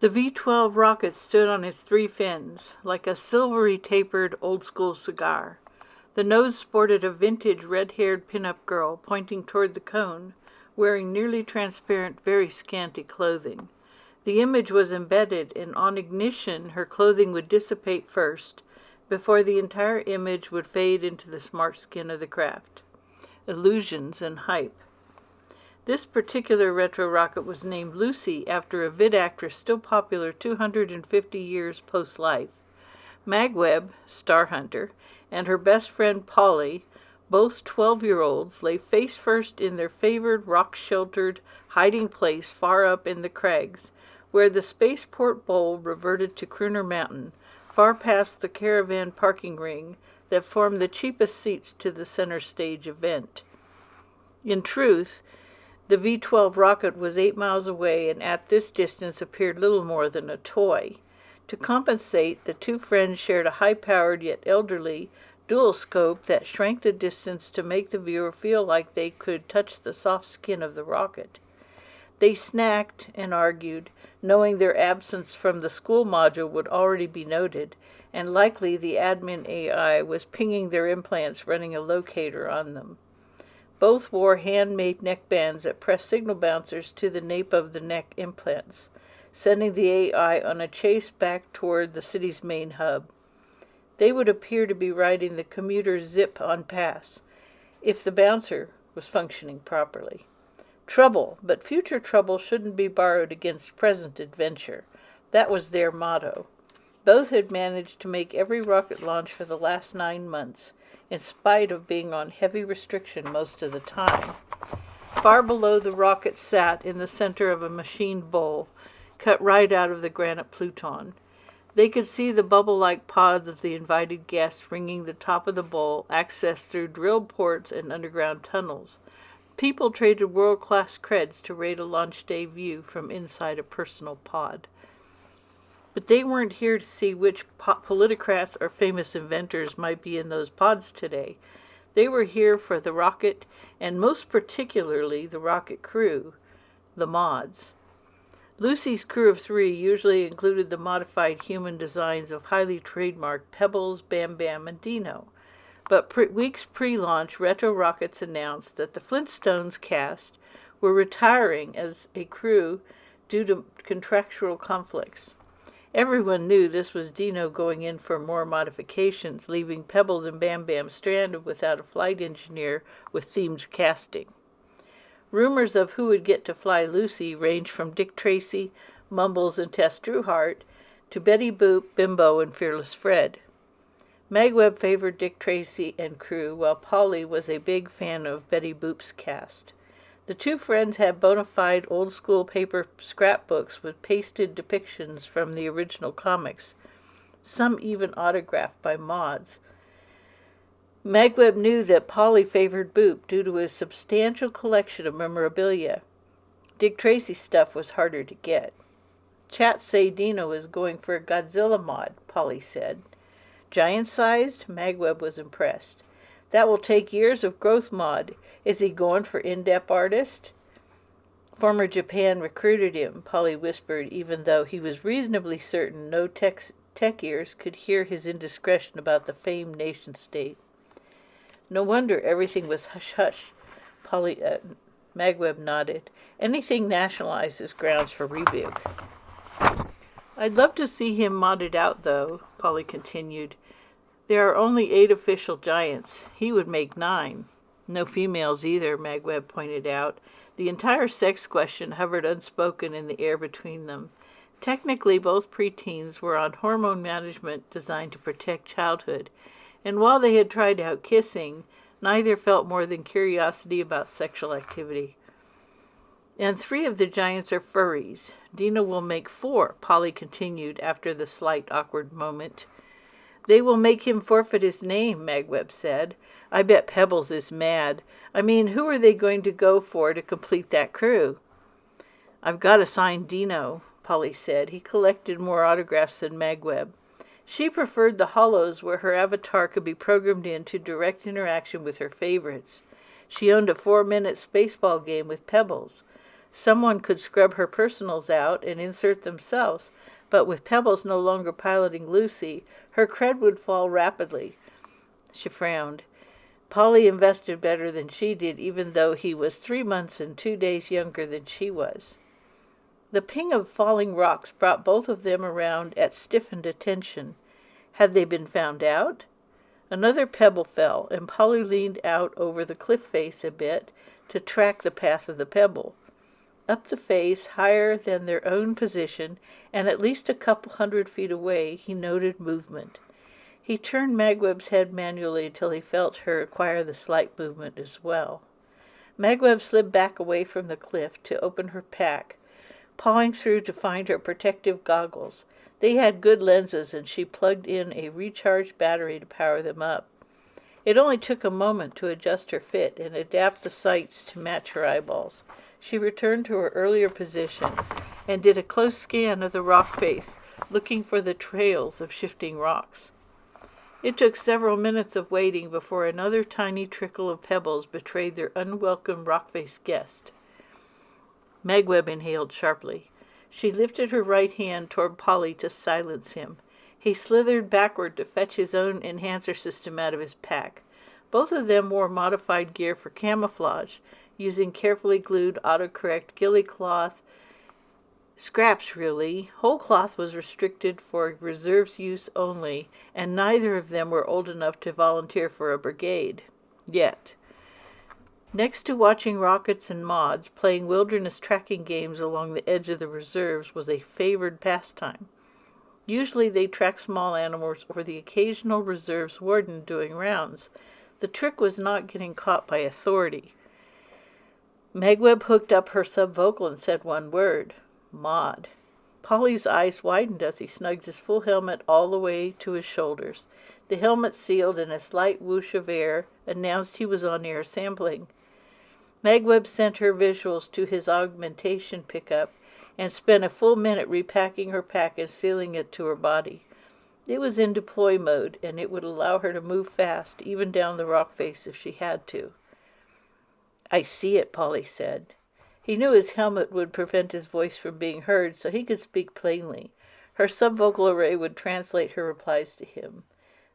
The V-12 rocket stood on its three fins, like a silvery tapered old-school cigar. The nose sported a vintage red-haired pin-up girl pointing toward the cone, wearing nearly transparent, very scanty clothing. The image was embedded, and on ignition her clothing would dissipate first, before the entire image would fade into the smart skin of the craft. Illusions and hype. This particular retro rocket was named Lucy after a vid actress still popular 250 years post-life. Magweb, Star Hunter, and her best friend Polly, both 12-year-olds, lay face first in their favored rock-sheltered hiding place far up in the crags, where the spaceport bowl reverted to Crooner Mountain, far past the caravan parking ring that formed the cheapest seats to the center stage event. In truth, the V-12 rocket was 8 miles away and at this distance appeared little more than a toy. To compensate, the two friends shared a high-powered yet elderly dual scope that shrank the distance to make the viewer feel like they could touch the soft skin of the rocket. They snacked and argued, knowing their absence from the school module would already be noted, and likely the admin AI was pinging their implants running a locator on them. Both wore handmade neckbands that pressed signal bouncers to the nape of the neck implants, sending the AI on a chase back toward the city's main hub. They would appear to be riding the commuter zip on pass, if the bouncer was functioning properly. Trouble, but future trouble shouldn't be borrowed against present adventure. That was their motto. Both had managed to make every rocket launch for the last 9 months, in spite of being on heavy restriction most of the time. Far below the rocket sat in the center of a machined bowl, cut right out of the granite Pluton. They could see the bubble-like pods of the invited guests ringing the top of the bowl, accessed through drilled ports and underground tunnels. People traded world-class creds to rate a launch day view from inside a personal pod. But they weren't here to see which politicrats or famous inventors might be in those pods today. They were here for the rocket, and most particularly the rocket crew, the mods. Lucy's crew of 3 usually included the modified human designs of highly trademarked Pebbles, Bam Bam, and Dino. But weeks pre-launch, Retro Rockets announced that the Flintstones cast were retiring as a crew due to contractual conflicts. Everyone knew this was Dino going in for more modifications, leaving Pebbles and Bam Bam stranded without a flight engineer with themed casting. Rumors of who would get to fly Lucy ranged from Dick Tracy, Mumbles, and Tess Trueheart to Betty Boop, Bimbo, and Fearless Fred. Magweb favored Dick Tracy and crew, while Polly was a big fan of Betty Boop's cast. The two friends had bona fide old-school paper scrapbooks with pasted depictions from the original comics, some even autographed by mods. Magweb knew that Polly favored Boop due to his substantial collection of memorabilia. Dick Tracy's stuff was harder to get. Chats say Dino is going for a Godzilla mod, Polly said. Giant-sized? Magweb was impressed. That will take years of growth mod. Is he going for in-depth artist? Former Japan recruited him, Polly whispered, even though he was reasonably certain no tech ears could hear his indiscretion about the famed nation-state. No wonder everything was hush-hush. Magweb nodded. Anything nationalized is grounds for rebuke. I'd love to see him modded out, though, Polly continued. There are only 8 official giants. He would make 9. No females either, Magweb pointed out. The entire sex question hovered unspoken in the air between them. Technically, both preteens were on hormone management designed to protect childhood, and while they had tried out kissing, neither felt more than curiosity about sexual activity. And 3 of the giants are furries. Dino will make 4, Polly continued after the slight awkward moment. They will make him forfeit his name, Magweb said. I bet Pebbles is mad. I mean, who are they going to go for to complete that crew? I've got to sign Dino, Polly said. He collected more autographs than Magweb. She preferred the hollows where her avatar could be programmed into direct interaction with her favorites. She owned a 4-minute spaceball game with Pebbles. Someone could scrub her personals out and insert themselves, but with Pebbles no longer piloting Lucy, her cred would fall rapidly. She frowned. Polly invested better than she did, even though he was 3 months and 2 days younger than she was. The ping of falling rocks brought both of them around at stiffened attention. Had they been found out? Another pebble fell, and Polly leaned out over the cliff face a bit to track the path of the pebble. Up the face, higher than their own position, and at least a couple 100 feet away, he noted movement. He turned Magweb's head manually till he felt her acquire the slight movement as well. Magweb slid back away from the cliff to open her pack, pawing through to find her protective goggles. They had good lenses, and she plugged in a recharged battery to power them up. It only took a moment to adjust her fit and adapt the sights to match her eyeballs. She returned to her earlier position and did a close scan of the rock face, looking for the trails of shifting rocks. It took several minutes of waiting before another tiny trickle of pebbles betrayed their unwelcome rock-faced guest. Magweb inhaled sharply. She lifted her right hand toward Polly to silence him. He slithered backward to fetch his own enhancer system out of his pack. Both of them wore modified gear for camouflage, using carefully glued autocorrect ghillie cloth. Scraps, really. Whole cloth was restricted for reserves use only, and neither of them were old enough to volunteer for a brigade. Yet. Next to watching rockets and mods, playing wilderness tracking games along the edge of the reserves was a favored pastime. Usually they tracked small animals or the occasional reserves warden doing rounds. The trick was not getting caught by authority. Magweb hooked up her subvocal and said one word. Mod. Polly's eyes widened as he snugged his full helmet all the way to his shoulders. The helmet sealed, and a slight whoosh of air announced he was on air sampling. Magweb sent her visuals to his augmentation pickup and spent a full minute repacking her pack and sealing it to her body. It was in deploy mode, and it would allow her to move fast, even down the rock face if she had to. I see it, Polly said. He knew his helmet would prevent his voice from being heard, so he could speak plainly. Her subvocal array would translate her replies to him.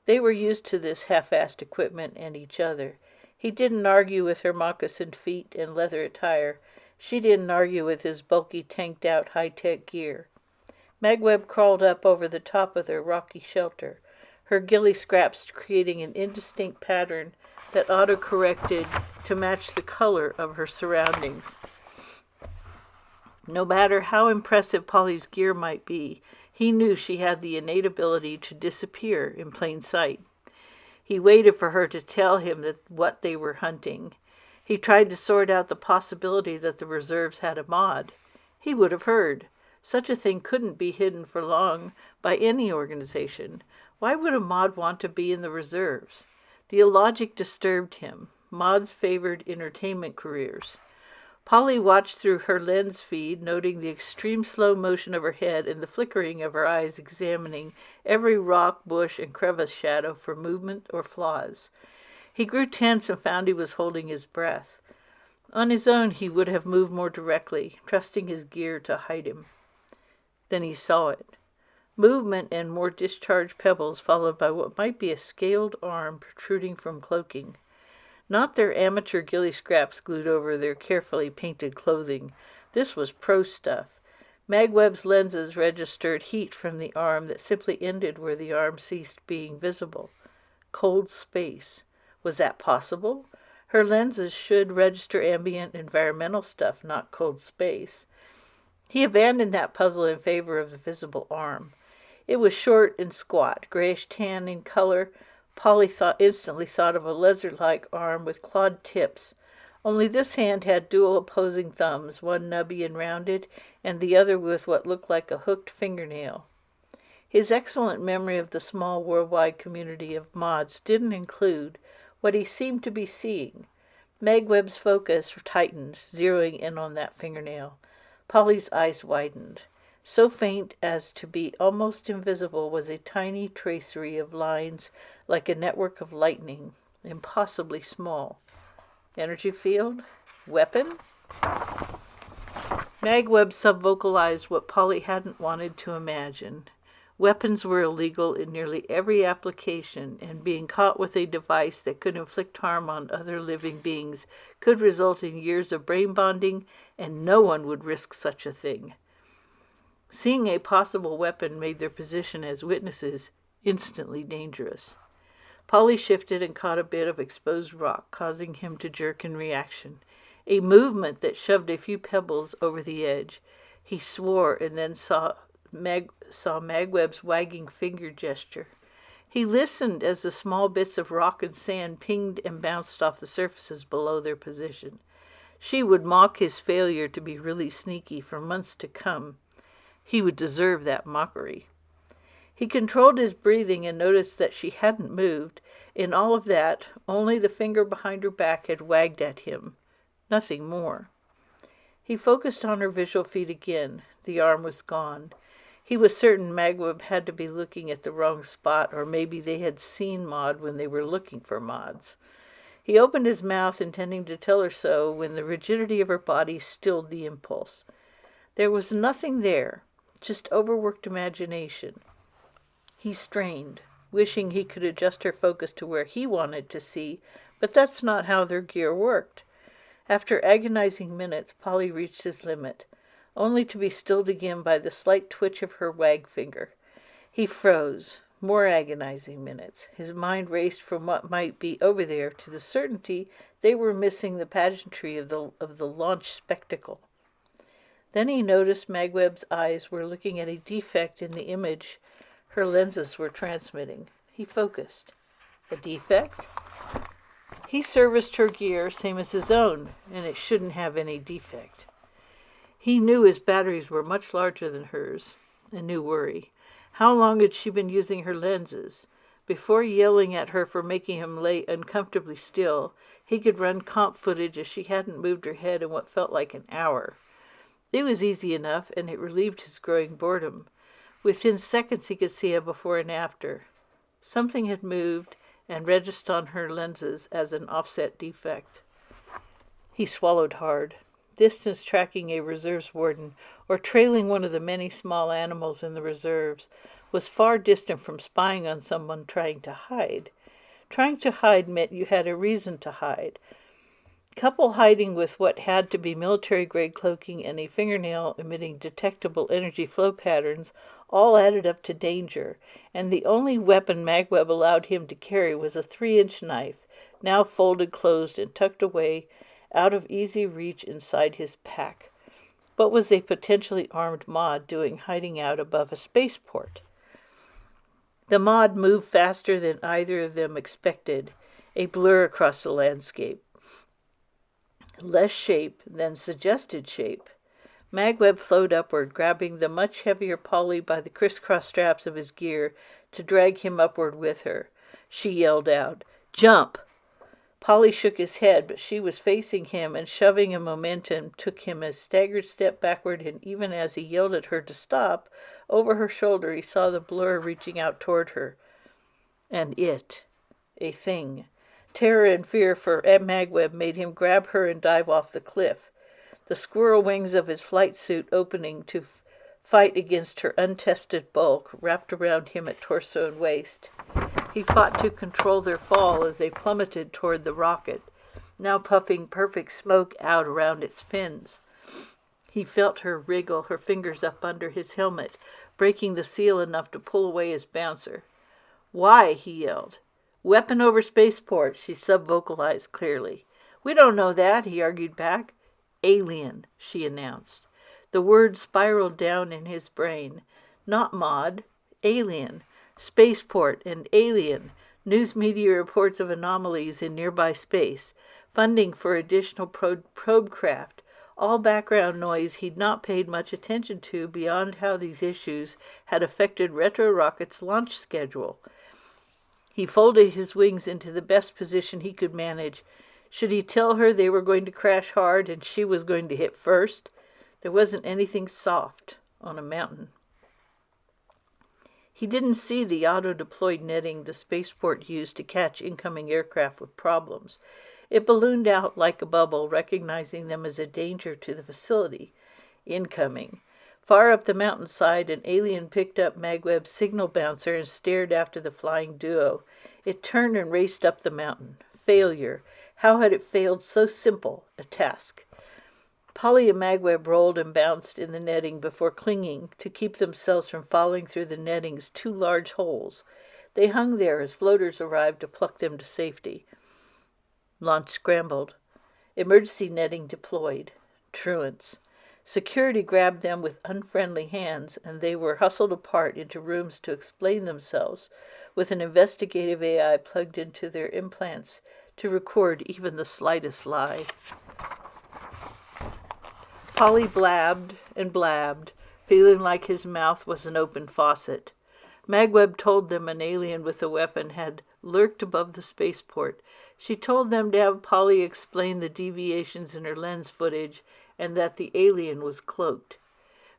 They were used to this half-assed equipment and each other. He didn't argue with her moccasined feet and leather attire. She didn't argue with his bulky, tanked-out, high-tech gear. Magweb crawled up over the top of their rocky shelter, her ghillie scraps creating an indistinct pattern that auto-corrected to match the color of her surroundings. No matter how impressive Polly's gear might be, he knew she had the innate ability to disappear in plain sight. He waited for her to tell him what they were hunting. He tried to sort out the possibility that the reserves had a mod. He would have heard. Such a thing couldn't be hidden for long by any organization. Why would a mod want to be in the reserves? The illogic disturbed him. Mods favored entertainment careers. Polly watched through her lens feed, noting the extreme slow motion of her head and the flickering of her eyes, examining every rock, bush, and crevice shadow for movement or flaws. He grew tense and found he was holding his breath. On his own, he would have moved more directly, trusting his gear to hide him. Then he saw it. Movement and more discharged pebbles, followed by what might be a scaled arm protruding from cloaking. Not their amateur ghillie scraps glued over their carefully painted clothing. This was pro stuff. Magweb's lenses registered heat from the arm that simply ended where the arm ceased being visible. Cold space. Was that possible? Her lenses should register ambient environmental stuff, not cold space. He abandoned that puzzle in favor of the visible arm. It was short and squat, grayish-tan in color. Polly instantly thought of a lizard-like arm with clawed tips, only this hand had dual opposing thumbs, one nubby and rounded, and the other with what looked like a hooked fingernail. His excellent memory of the small worldwide community of mods didn't include what he seemed to be seeing. Magweb's focus tightened, zeroing in on that fingernail. Polly's eyes widened. So faint as to be almost invisible was a tiny tracery of lines like a network of lightning, impossibly small. Energy field? Weapon? Magweb subvocalized what Polly hadn't wanted to imagine. Weapons were illegal in nearly every application, and being caught with a device that could inflict harm on other living beings could result in years of brain bonding, and no one would risk such a thing. Seeing a possible weapon made their position as witnesses instantly dangerous. Polly shifted and caught a bit of exposed rock, causing him to jerk in reaction, a movement that shoved a few pebbles over the edge. He swore and then saw Magweb's wagging finger gesture. He listened as the small bits of rock and sand pinged and bounced off the surfaces below their position. She would mock his failure to be really sneaky for months to come. He would deserve that mockery. He controlled his breathing and noticed that she hadn't moved. In all of that, only the finger behind her back had wagged at him. Nothing more. He focused on her visual feed again. The arm was gone. He was certain Magweb had to be looking at the wrong spot, or maybe they had seen Maud when they were looking for Maud's. He opened his mouth, intending to tell her so, when the rigidity of her body stilled the impulse. There was nothing there, just overworked imagination. He strained, wishing he could adjust her focus to where he wanted to see, but that's not how their gear worked. After agonizing minutes, Polly reached his limit, only to be stilled again by the slight twitch of her wag finger. He froze. More agonizing minutes. His mind raced from what might be over there to the certainty they were missing the pageantry of the launch spectacle. Then he noticed Magweb's eyes were looking at a defect in the image her lenses were transmitting. He focused. A defect? He serviced her gear, same as his own, and it shouldn't have any defect. He knew his batteries were much larger than hers. A new worry. How long had she been using her lenses? Before yelling at her for making him lay uncomfortably still, he could run comp footage as she hadn't moved her head in what felt like an hour. It was easy enough, and it relieved his growing boredom. Within seconds he could see a before and after. Something had moved and registered on her lenses as an offset defect. He swallowed hard. Distance tracking a reserves warden, or trailing one of the many small animals in the reserves, was far distant from spying on someone trying to hide. Trying to hide meant you had a reason to hide. Couple hiding with what had to be military-grade cloaking and a fingernail emitting detectable energy flow patterns all added up to danger, and the only weapon Magweb allowed him to carry was a 3-inch knife, now folded closed and tucked away out of easy reach inside his pack. What was a potentially armed Maud doing hiding out above a spaceport? The Maud moved faster than either of them expected, a blur across the landscape. Less shape than suggested shape. Magweb flowed upward, grabbing the much heavier Polly by the crisscross straps of his gear to drag him upward with her. She yelled out, "Jump!" Polly shook his head, but she was facing him, and shoving a momentum took him a staggered step backward, and even as he yelled at her to stop, over her shoulder he saw the blur reaching out toward her. And it. A thing. Terror and fear for Magweb made him grab her and dive off the cliff, the squirrel wings of his flight suit opening to fight against her untested bulk wrapped around him at torso and waist. He fought to control their fall as they plummeted toward the rocket, now puffing perfect smoke out around its fins. He felt her wriggle her fingers up under his helmet, breaking the seal enough to pull away his bouncer. "Why?" he yelled. "Weapon over spaceport," she sub-vocalized clearly. "We don't know that," he argued back. "Alien," she announced. The word spiraled down in his brain. Not Maud. Alien. Spaceport and alien. News media reports of anomalies in nearby space. Funding for additional probe craft. All background noise he'd not paid much attention to beyond how these issues had affected Retro Rocket's launch schedule. He folded his wings into the best position he could manage. Should he tell her they were going to crash hard and she was going to hit first? There wasn't anything soft on a mountain. He didn't see the auto-deployed netting the spaceport used to catch incoming aircraft with problems. It ballooned out like a bubble, recognizing them as a danger to the facility. Incoming. Far up the mountainside, an alien picked up Magweb's signal bouncer and stared after the flying duo. It turned and raced up the mountain. Failure. How had it failed so simple a task? Polly and Magweb rolled and bounced in the netting before clinging to keep themselves from falling through the netting's 2 large holes. They hung there as floaters arrived to pluck them to safety. Launch scrambled. Emergency netting deployed. Truants. Security grabbed them with unfriendly hands, and they were hustled apart into rooms to explain themselves, with an investigative AI plugged into their implants to record even the slightest lie. Polly blabbed and blabbed, feeling like his mouth was an open faucet. Magweb told them an alien with a weapon had lurked above the spaceport. She told them to have Polly explain the deviations in her lens footage and that the alien was cloaked.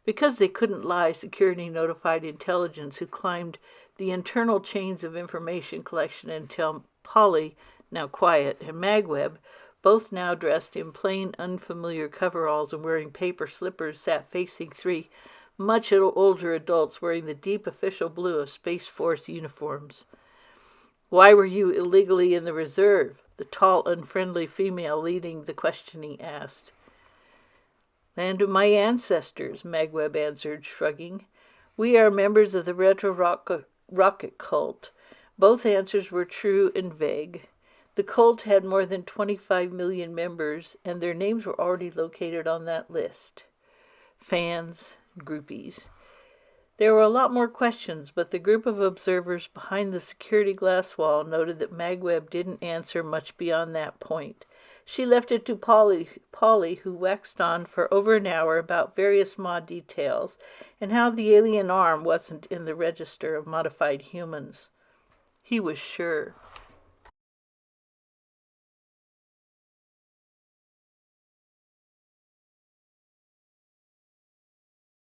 Because they couldn't lie, security notified intelligence, who climbed the internal chains of information collection until Polly, now quiet, and Magweb, both now dressed in plain, unfamiliar coveralls and wearing paper slippers, sat facing 3 much older adults wearing the deep official blue of Space Force uniforms. "Why were you illegally in the reserve?" the tall, unfriendly female leading the questioning asked. "Land of my ancestors," Magweb answered, shrugging. "We are members of the Retro Rocket Cult." Both answers were true and vague. The cult had more than 25 million members, and their names were already located on that list. Fans, groupies. There were a lot more questions, but the group of observers behind the security glass wall noted that Magweb didn't answer much beyond that point. She left it to Polly, who waxed on for over an hour about various mod details and how the alien arm wasn't in the register of modified humans. He was sure.